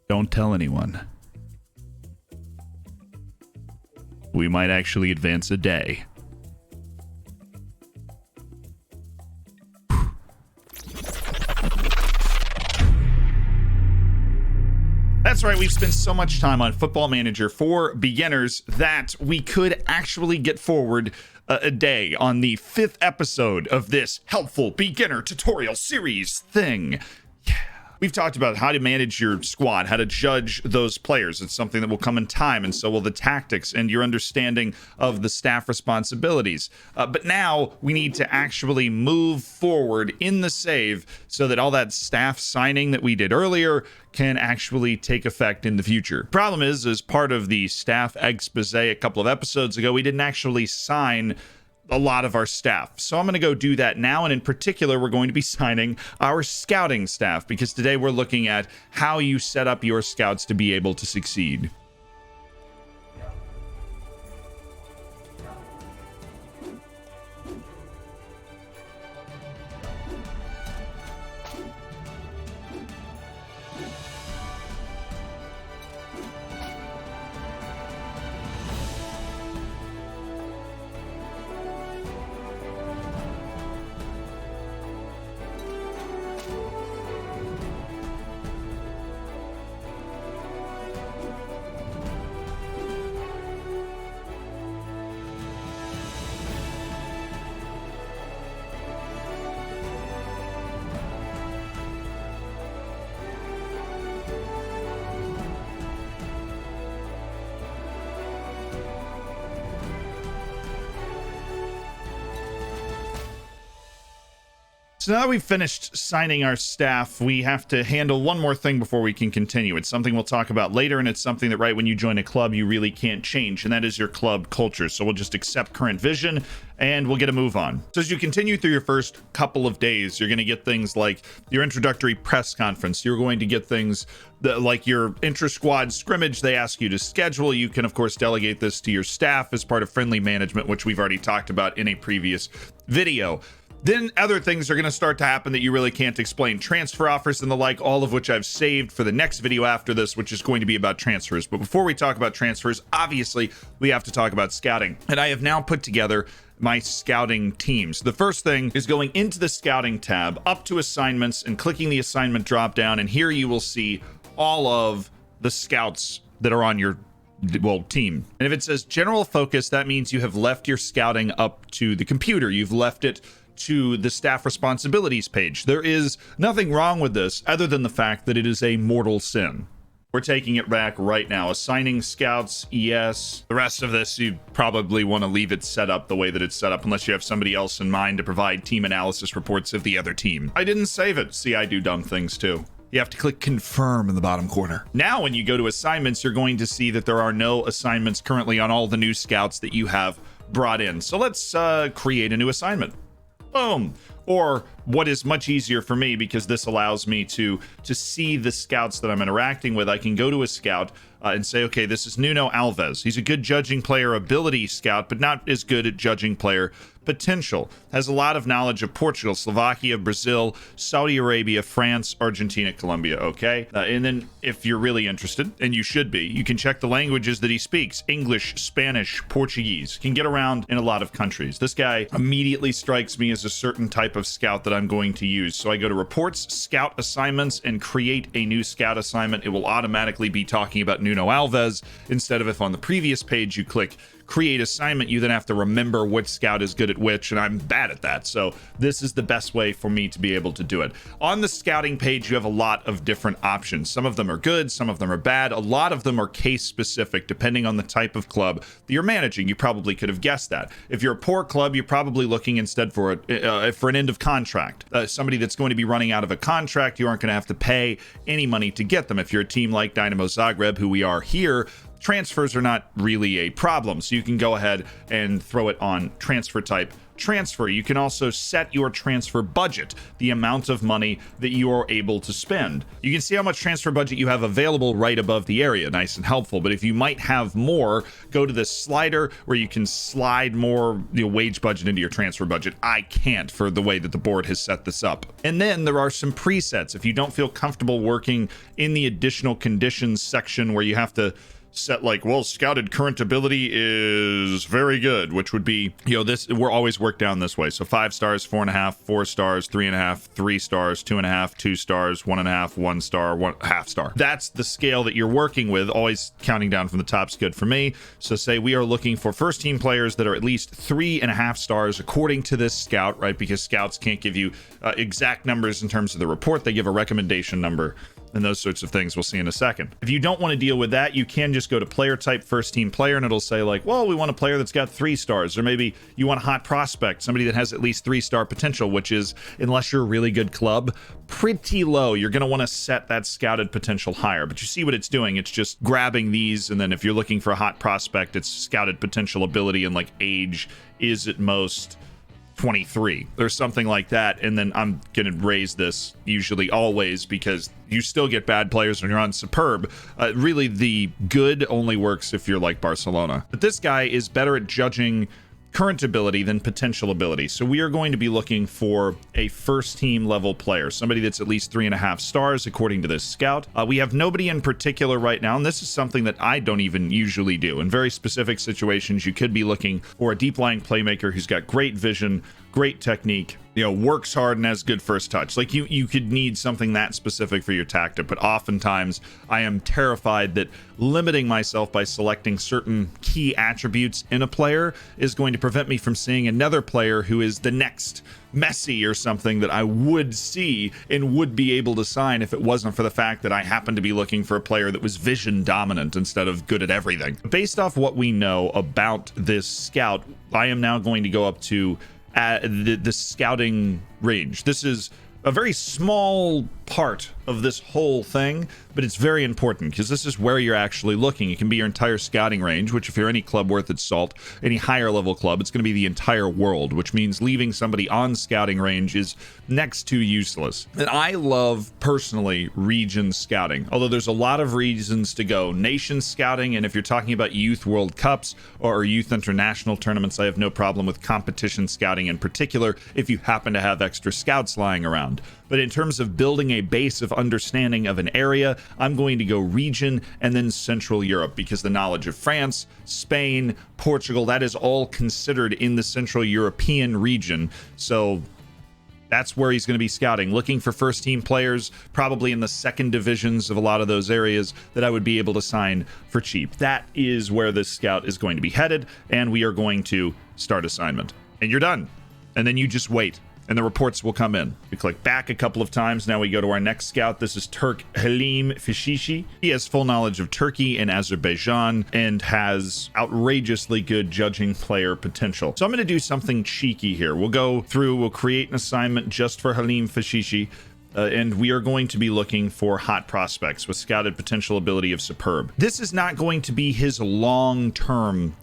Don't tell anyone. We might actually advance a day. That's right, we've spent so much time on Football Manager for beginners that we could actually get forward a day on the 5th episode of this helpful beginner tutorial series thing. We've talked about how to manage your squad, how to judge those players. It's something that will come in time, and so will the tactics and your understanding of the staff responsibilities. But now we need to actually move forward in the save so that all that staff signing that we did earlier can actually take effect in the future. Problem is, as part of the staff expose a couple of episodes ago, we didn't actually sign a lot of our staff. So I'm going to go do that now. And in particular, we're going to be signing our scouting staff, because today we're looking at how you set up your scouts to be able to succeed. So now that we've finished signing our staff, we have to handle one more thing before we can continue. It's something we'll talk about later, and it's something that right when you join a club, you really can't change, and that is your club culture. So we'll just accept current vision, and we'll get a move on. So as you continue through your first couple of days, you're going to get things like your introductory press conference. You're going to get things like your intra-squad scrimmage they ask you to schedule. You can, of course, delegate this to your staff as part of friendly management, which we've already talked about in a previous video. Then other things are going to start to happen that you really can't explain. Transfer offers and the like, all of which I've saved for the next video after this, which is going to be about transfers. But before we talk about transfers, obviously, we have to talk about scouting. And I have now put together my scouting teams. The first thing is going into the scouting tab, up to assignments, and clicking the assignment drop down. And here you will see all of the scouts that are on your team. And if it says general focus, that means you have left your scouting up to the computer. You've left it to the staff responsibilities page. There is nothing wrong with this other than the fact that it is a mortal sin. We're taking it back right now. Assigning scouts, yes. The rest of this, you probably want to leave it set up the way that it's set up unless you have somebody else in mind to provide team analysis reports of the other team. I didn't save it. See, I do dumb things too. You have to click confirm in the bottom corner. Now, when you go to assignments, you're going to see that there are no assignments currently on all the new scouts that you have brought in. So let's create a new assignment. Boom. Or what is much easier for me, because this allows me to see the scouts that I'm interacting with, I can go to a scout and say, okay, this is Nuno Alves. He's a good judging player ability scout, but not as good at judging player potential. Has a lot of knowledge of Portugal, Slovakia, Brazil, Saudi Arabia, France, Argentina, Colombia. Okay. And then if you're really interested, and you should be, you can check the languages that he speaks: English, Spanish, Portuguese. Can get around in a lot of countries. This guy immediately strikes me as a certain type of scout that I'm going to use. So I go to reports, scout assignments, and create a new scout assignment. It will automatically be talking about Nuno Alves, instead of if on the previous page you click create assignment, you then have to remember which scout is good at which, and I'm bad at that. So this is the best way for me to be able to do it. On the scouting page, you have a lot of different options. Some of them are good, some of them are bad. A lot of them are case specific, depending on the type of club that you're managing. You probably could have guessed that. If you're a poor club, you're probably looking instead for an end of contract. Somebody that's going to be running out of a contract, you aren't going to have to pay any money to get them. If you're a team like Dynamo Zagreb, who we are here, transfers are not really a problem. So you can go ahead and throw it on transfer type transfer. You can also set your transfer budget, the amount of money that you are able to spend. You can see how much transfer budget you have available right above the area. Nice and helpful. But if you might have more, go to this slider where you can slide more wage budget into your transfer budget. I can't for the way that the board has set this up. And then there are some presets. If you don't feel comfortable working in the additional conditions section where you have to set like, well, scouted current ability is very good, which would be, this, we're always worked down this way. So 5 stars, 4.5, 4 stars, 3.5, 3 stars, 2.5, 2 stars, 1.5, 1 star, 1.5 star. That's the scale that you're working with, always counting down from the top's good for me. So say we are looking for first team players that are at least 3.5 stars according to this scout, right? Because scouts can't give you exact numbers in terms of the report. They give a recommendation number and those sorts of things we'll see in a second. If you don't want to deal with that, you can just go to player type first team player, and it'll say like, well, we want a player that's got 3 stars, or maybe you want a hot prospect, somebody that has at least 3-star potential, which is, unless you're a really good club, pretty low. You're going to want to set that scouted potential higher. But you see what it's doing. It's just grabbing these, and then if you're looking for a hot prospect, it's scouted potential ability, and like age is at most 23 or something like that. And then I'm gonna raise this usually always, because you still get bad players when you're on superb. Really the good only works if you're like Barcelona. But this guy is better at judging current ability than potential ability. So we are going to be looking for a first team level player, somebody that's at least 3.5 stars according to this scout. We have nobody in particular right now, and this is something that I don't even usually do. In very specific situations, you could be looking for a deep lying playmaker who's got great vision, great technique, works hard and has good first touch. Like you could need something that specific for your tactic, but oftentimes I am terrified that limiting myself by selecting certain key attributes in a player is going to prevent me from seeing another player who is the next Messi or something that I would see and would be able to sign if it wasn't for the fact that I happen to be looking for a player that was vision dominant instead of good at everything. Based off what we know about this scout, I am now going to go up to the scouting range. This is a very small part of this whole thing, but it's very important because this is where you're actually looking. It can be your entire scouting range, which if you're any club worth its salt, any higher level club, it's going to be the entire world, which means leaving somebody on scouting range is next to useless. And I love personally region scouting, although there's a lot of reasons to go nation scouting. And if you're talking about youth World Cups or youth international tournaments, I have no problem with competition scouting in particular if you happen to have extra scouts lying around. But in terms of building a base of understanding of an area, I'm going to go region and then Central Europe, because the knowledge of France, Spain, Portugal, that is all considered in the Central European region. So that's where he's going to be scouting, looking for first team players, probably in the second divisions of a lot of those areas that I would be able to sign for cheap. That is where this scout is going to be headed, and we are going to start assignment. And you're done. And then you just wait, and the reports will come in. We click back a couple of times. Now we go to our next scout. This is Turk Halim Fishishi. He has full knowledge of Turkey and Azerbaijan and has outrageously good judging player potential. So I'm going to do something cheeky here. We'll create an assignment just for Halim Fishishi. And we are going to be looking for hot prospects with scouted potential ability of superb. This is not going to be his long-term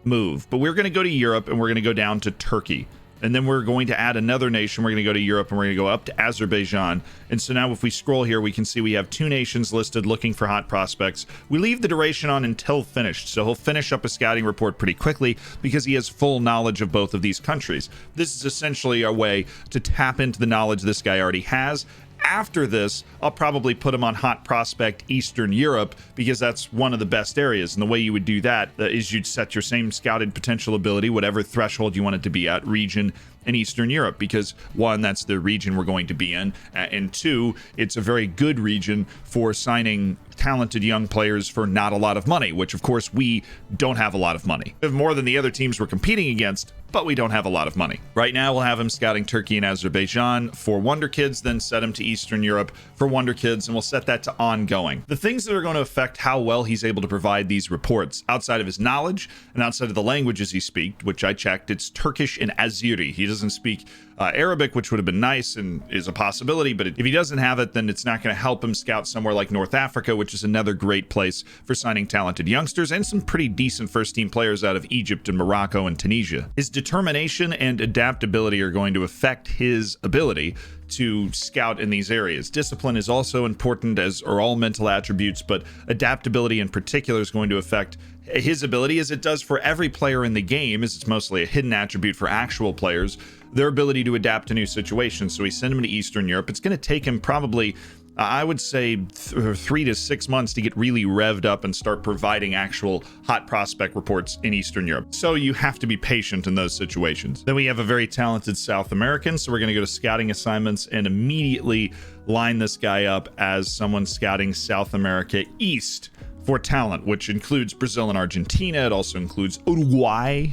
move, but we're going to go to Europe and we're going to go down to Turkey. And then we're going to add another nation. We're going to go to Europe and we're going to go up to Azerbaijan. And so now if we scroll here, we can see we have 2 nations listed looking for hot prospects. We leave the duration on until finished. So he'll finish up a scouting report pretty quickly because he has full knowledge of both of these countries. This is essentially a way to tap into the knowledge this guy already has. After this, I'll probably put him on hot prospect Eastern Europe because that's one of the best areas. And the way you would do that is you'd set your same scouted potential ability, whatever threshold you want it to be at, region and Eastern Europe, because 1, that's the region we're going to be in, and 2, it's a very good region for signing talented young players for not a lot of money, which of course we don't have a lot of money. We have more than the other teams we're competing against, but we don't have a lot of money. Right now we'll have him scouting Turkey and Azerbaijan for Wonder Kids, then set him to Eastern Europe for Wonder Kids, and we'll set that to ongoing. The things that are going to affect how well he's able to provide these reports, outside of his knowledge and outside of the languages he speaks, which I checked, it's Turkish and Azeri. He doesn't speak Arabic, which would have been nice and is a possibility, but if he doesn't have it, then it's not going to help him scout somewhere like North Africa, which which is another great place for signing talented youngsters and some pretty decent first-team players out of Egypt and Morocco and Tunisia. His determination and adaptability are going to affect his ability to scout in these areas. Discipline is also important, as are all mental attributes, but adaptability in particular is going to affect his ability, as it does for every player in the game, as it's mostly a hidden attribute for actual players, their ability to adapt to new situations. So we send him to Eastern Europe. It's going to take him probably, I would say, 3 to 6 months to get really revved up and start providing actual hot prospect reports in Eastern Europe. So you have to be patient in those situations. Then we have a very talented South American. So we're going to go to scouting assignments and immediately line this guy up as someone scouting South America East for talent, which includes Brazil and Argentina. It also includes Uruguay.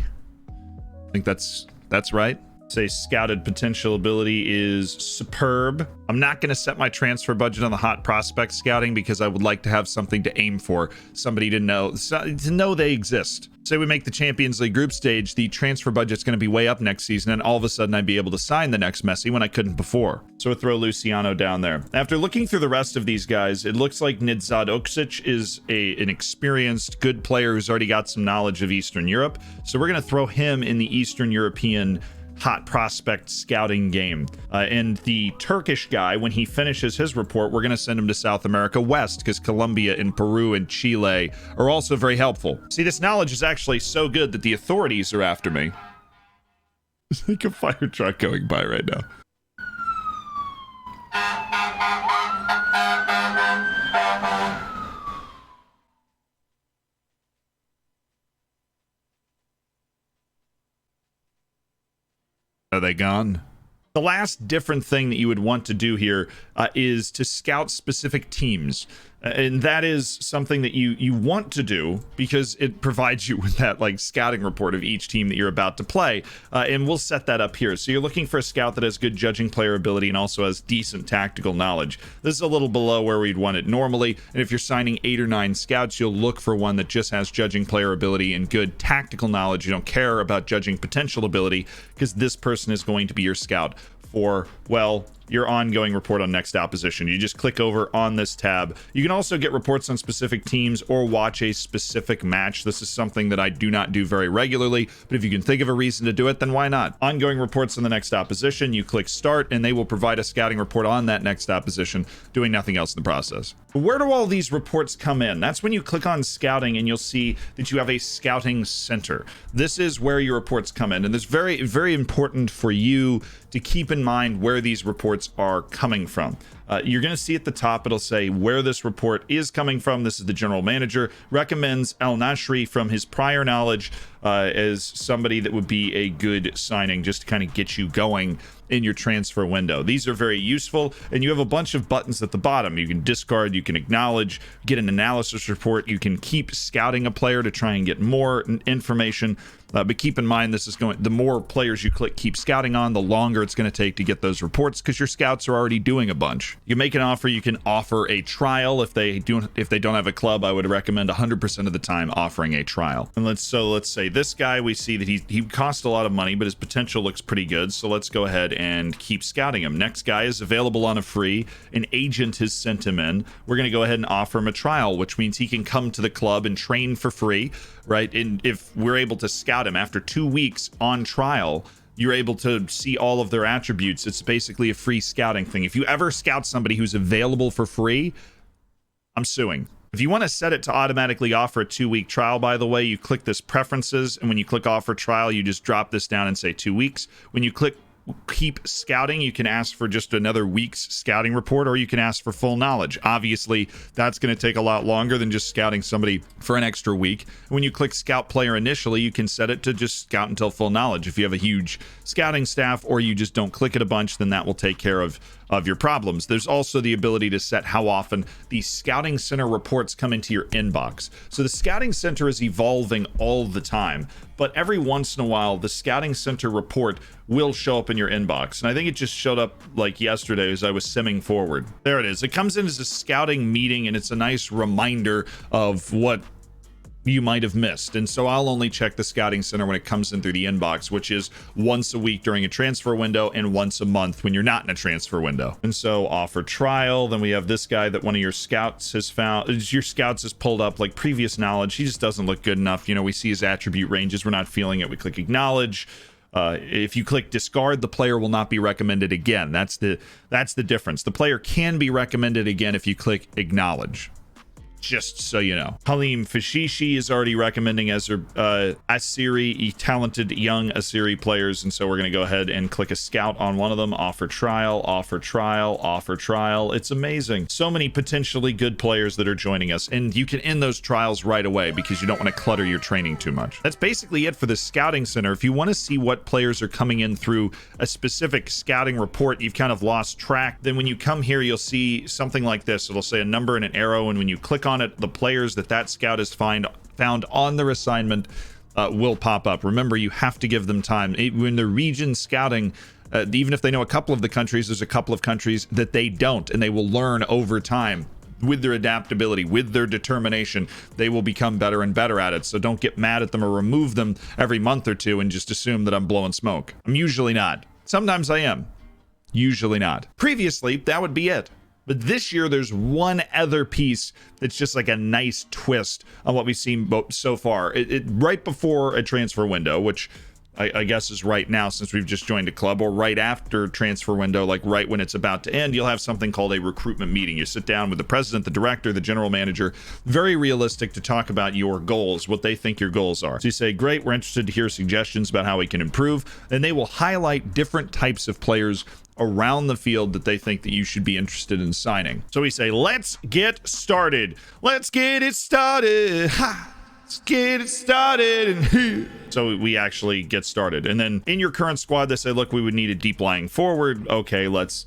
I think that's right. Say scouted potential ability is superb. I'm not going to set my transfer budget on the hot prospect scouting because I would like to have something to aim for, somebody to know they exist. Say we make the Champions League group stage, the transfer budget's going to be way up next season, and all of a sudden I'd be able to sign the next Messi when I couldn't before. So we'll throw Luciano down there. After looking through the rest of these guys, it looks like Nidzad Oksic is an experienced, good player who's already got some knowledge of Eastern Europe. So we're going to throw him in the Eastern European hot prospect scouting game. And the Turkish guy, when he finishes his report, we're going to send him to South America West, because Colombia and Peru and Chile are also very helpful. See, this knowledge is actually so good that the authorities are after me. It's like a fire truck going by right now. Are they gone? The last different thing that you would want to do here is to scout specific teams. And that is something that you want to do because it provides you with that like scouting report of each team that you're about to play. And we'll set that up here. So you're looking for a scout that has good judging player ability and also has decent tactical knowledge. This is a little below where we'd want it normally. And if you're signing 8 or 9 scouts, you'll look for one that just has judging player ability and good tactical knowledge. You don't care about judging potential ability because this person is going to be your scout for, well, your ongoing report on next opposition. You just click over on this tab. You can also get reports on specific teams or watch a specific match. This is something that I do not do very regularly, but if you can think of a reason to do it, then why not? Ongoing reports on the next opposition, you click start and they will provide a scouting report on that next opposition, doing nothing else in the process. But where do all these reports come in? That's when you click on scouting and you'll see that you have a scouting center. This is where your reports come in, and it's very, very important for you to keep in mind where these reports are coming from. You're going to see at the top, it'll say where this report is coming from. This is the general manager. Recommends Al Nashri from his prior knowledge as somebody that would be a good signing just to kind of get you going in your transfer window. These are very useful, and you have a bunch of buttons at the bottom. You can discard, you can acknowledge, get an analysis report, you can keep scouting a player to try and get more information. But keep in mind, this is the more players you click keep scouting on, the longer it's going to take to get those reports because your scouts are already doing a bunch. You make an offer, you can offer a trial. If they don't have a club, I would recommend 100% of the time offering a trial. And let's say this guy, we see that he costs a lot of money, but his potential looks pretty good. So let's go ahead and keep scouting him. Next guy is available on a free. An agent has sent him in. We're going to go ahead and offer him a trial, which means he can come to the club and train for free, right? And if we're able to scout him after 2 weeks on trial, you're able to see all of their attributes. It's basically a free scouting thing. If you ever scout somebody who's available for free, I'm suing. If you want to set it to automatically offer a 2-week trial, by the way, you click this preferences, and when you click offer trial, you just drop this down and say 2 weeks. When you click keep scouting, you can ask for just another week's scouting report, or you can ask for full knowledge. Obviously, that's going to take a lot longer than just scouting somebody for an extra week. When you click scout player initially, you can set it to just scout until full knowledge. If you have a huge scouting staff or you just don't click it a bunch, then that will take care of your problems. There's also the ability to set how often the scouting center reports come into your inbox. So the scouting center is evolving all the time, but every once in a while, the scouting center report will show up in your inbox. And I think it just showed up like yesterday as I was simming forward. There it is. It comes in as a scouting meeting, and it's a nice reminder of what you might have missed. And so I'll only check the scouting center when it comes in through the inbox, which is once a week during a transfer window and once a month when you're not in a transfer window. And so offer trial. Then we have this guy that one of your scouts has found. Your scouts has pulled up like previous knowledge. He just doesn't look good enough. You know, we see his attribute ranges. We're not feeling it. We click acknowledge. If you click discard, the player will not be recommended again. That's the difference. The player can be recommended again if you click acknowledge. Just so you know. Halim Fashishi is already recommending Asiri, talented young Asiri players, and so we're going to go ahead and click a scout on one of them. Offer trial, offer trial, offer trial. It's amazing. So many potentially good players that are joining us, and you can end those trials right away because you don't want to clutter your training too much. That's basically it for the scouting center. If you want to see what players are coming in through a specific scouting report, you've kind of lost track, then when you come here, you'll see something like this. It'll say a number and an arrow, and when you click on it, the players that scout has found on their assignment will pop up. Remember, you have to give them time. When the region scouting, even if they know a couple of the countries, there's a couple of countries that they don't, and they will learn over time. With their adaptability, with their determination, they will become better and better at it. So don't get mad at them or remove them every month or two and just assume that I'm blowing smoke. I'm usually not. Sometimes I am. Usually not. Previously, that would be it. But this year, there's one other piece that's just like a nice twist on what we've seen so far. Right before a transfer window, which I guess is right now since we've just joined a club, or right after transfer window, like right when it's about to end, you'll have something called a recruitment meeting. You sit down with the president, the director, the general manager, very realistic, to talk about your goals, what they think your goals are. So you say, great, we're interested to hear suggestions about how we can improve. And they will highlight different types of players around the field that they think that you should be interested in signing. So we say, let's get started. Let's get it started. Ha! Let's get it started. So we actually get started. And then in your current squad, they say, look, we would need a deep lying forward. Okay, let's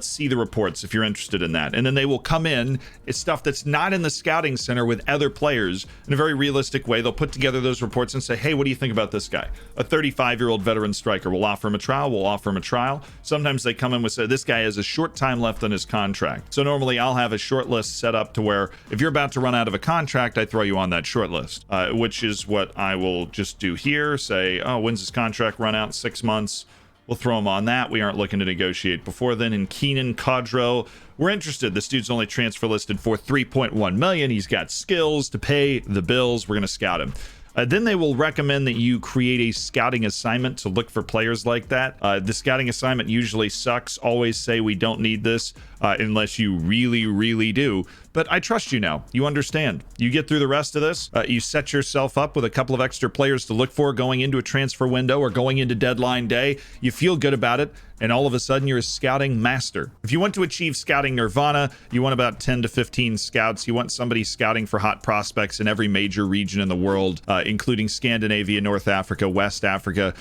see the reports if you're interested in that. And then they will come in. It's stuff that's not in the scouting center with other players in a very realistic way. They'll put together those reports and say, hey, what do you think about this guy? A 35-year-old veteran striker. We'll offer him a trial. We'll offer him a trial. Sometimes they come in with, say, this guy has a short time left on his contract. So normally I'll have a short list set up to where if you're about to run out of a contract, I throw you on that short list, which is what I will just do here. Say, oh, when's his contract run out? 6 months. We'll throw him on that. We aren't looking to negotiate before then. And Keenan Codro, we're interested. This dude's only transfer listed for 3.1 million. He's got skills to pay the bills. We're going to scout him. Then they will recommend that you create a scouting assignment to look for players like that. The scouting assignment usually sucks. Always say we don't need this unless you really, really do. But I trust you now. You understand. You get through the rest of this. You set yourself up with a couple of extra players to look for going into a transfer window or going into deadline day. You feel good about it. And all of a sudden, you're a scouting master. If you want to achieve scouting nirvana, you want about 10 to 15 scouts. You want somebody scouting for hot prospects in every major region in the world, including Scandinavia, North Africa, West Africa,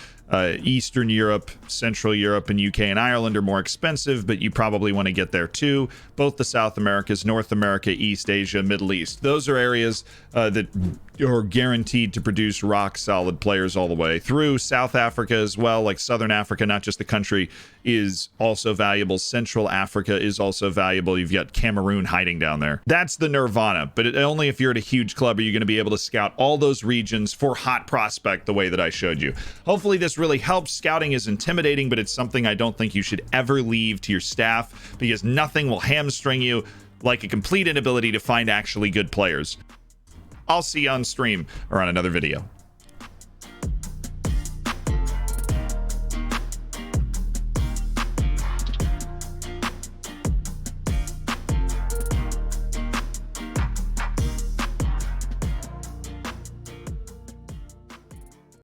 Eastern Europe, Central Europe, and UK and Ireland are more expensive, but you probably want to get there too. Both the South Americas, North America, East Asia, Middle East. Those are areas that are guaranteed to produce rock solid players all the way through. South Africa as well, like Southern Africa, not just the country, is also valuable. Central Africa is also valuable. You've got Cameroon hiding down there. That's the nirvana, but only if you're at a huge club are you going to be able to scout all those regions for hot prospect the way that I showed you. Hopefully this really helps. Scouting is intimidating, but it's something I don't think you should ever leave to your staff because nothing will hamstring you like a complete inability to find actually good players. I'll see you on stream or on another video.